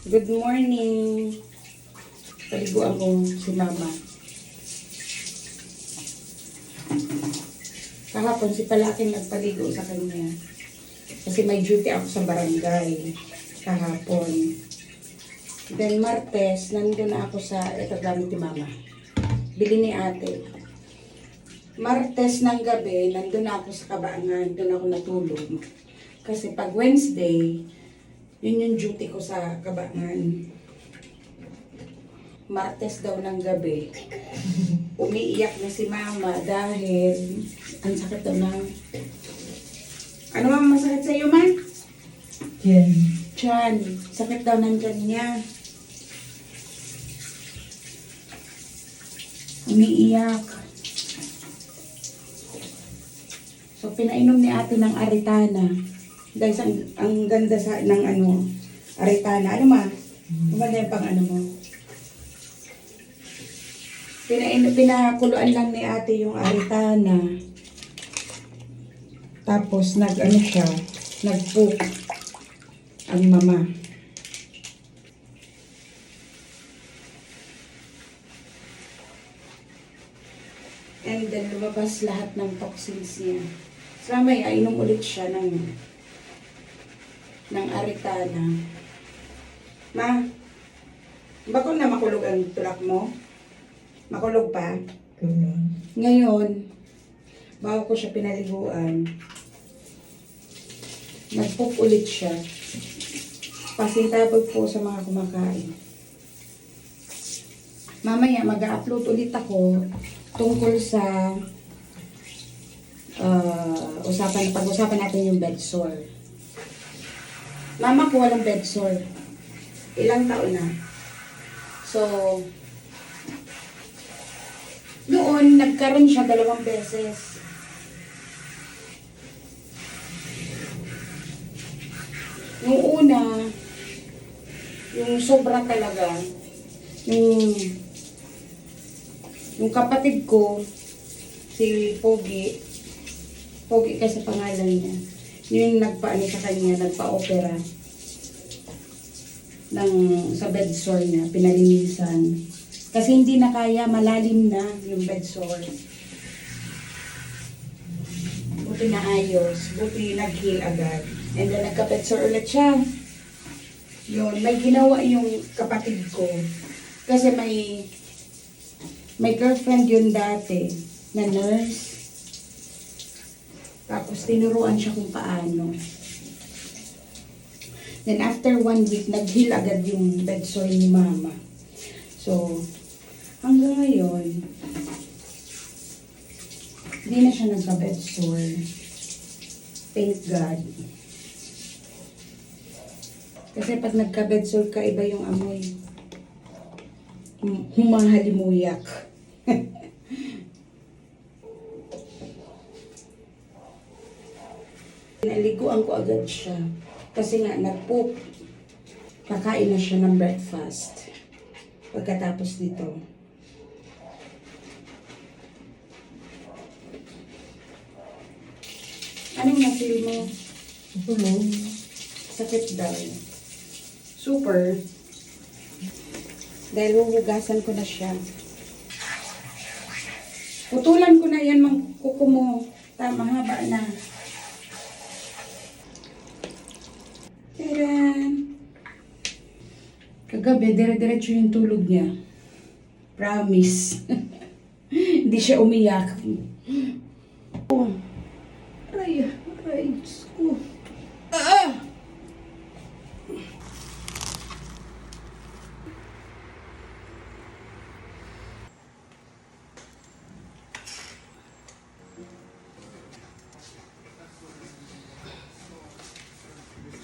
Good morning. Paliguan ko si Mama. Kahapon si Palaking nagpaligo sa kanya. Kasi may duty ako sa barangay kahapon. Then Martes, nandun na ako sa ito gamit ni Mama. Bili ni ate. Martes ng gabi, nandun na ako sa Kabaangan. Doon ako natulog. Kasi pag Wednesday, yun yung duty ko sa Kabaangan. Martes daw ng gabi, umiiyak na si Mama dahil ang sakit daw ng... Ano ang masakit sa iyo, man? Yan. Tiyan. Sakit daw ng tiyan niya. Umiiyak. So, pinainom ni ate ng Aritana. Guys, ang ganda ng Aritana. Ano ma? Kumanda yung pang ano mo? Pinakuluan lang ni ate yung Aritana. Tapos nag-poop ang mama. And then lumabas lahat ng toxins niya. So mamaya, inom ulit siya ng Aritana. Ma, bakit na makulog ang tulak mo? Makulog pa? Ganun. Ngayon, bago ko siya pinaliguan, nag-poop ulit siya. Pasintabog po sa mga kumakain. Mamaya, mag-upload ulit ako tungkol sa pag-usapan natin yung bed sore. Mama ko walang bed sore. Ilang taon na. So, noon, nagkaroon siya 2 beses. Nung una, yung sobra talaga, yung kapatid ko, si Pogi kasi pangalan niya, yung nagpaano sa kanya, nagpa-opera sa bed sore niya, pinalinisan. Kasi hindi na kaya, malalim na yung bed sore. Buti na ayos, buti nag-heal agad. And then nagka-bed sore ulit siya. Yun, may ginawa yung kapatid ko. Kasi may girlfriend yun dati na nurse. Tapos tinuruan siya kung paano. Then after 1 week, nag-heal agad yung bed sore ni Mama. So, hanggang ngayon, hindi na siya nagka-bed sore. Thank God. Kasi pag nagka-bed sore ka, iba yung amoy. Humahalimuyak. Naliguan ko agad siya. Kasi nga, nag-poop. Kakain na siya ng breakfast. Pagkatapos nito. Anong na-feel mo? Tulog. Sakit daw. Super. Dahil huhugasan ko na siya. Putulan ko na yan, kuko mo. Tama, haba na. Taran! Kagabi, dire-diretso yung tulog niya. Promise. Hindi siya umiyak. Oh. Ay, Diyos ko. Ah!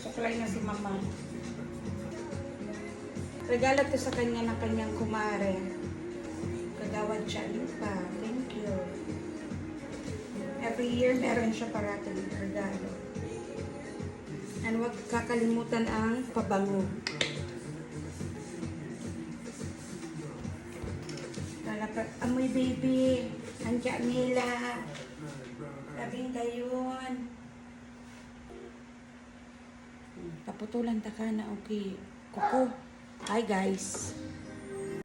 Saklay na si Mama. Regalo to sa kanya ng kanyang kumare. Kagawad siya pa. Thank you. Every year, meron siya parating regalo. And huwag kakalimutan ang pabango. Amoy baby. Andiyan nila. Labing gayon. Paputulan ta ka na, okay. Kuko. Hi guys!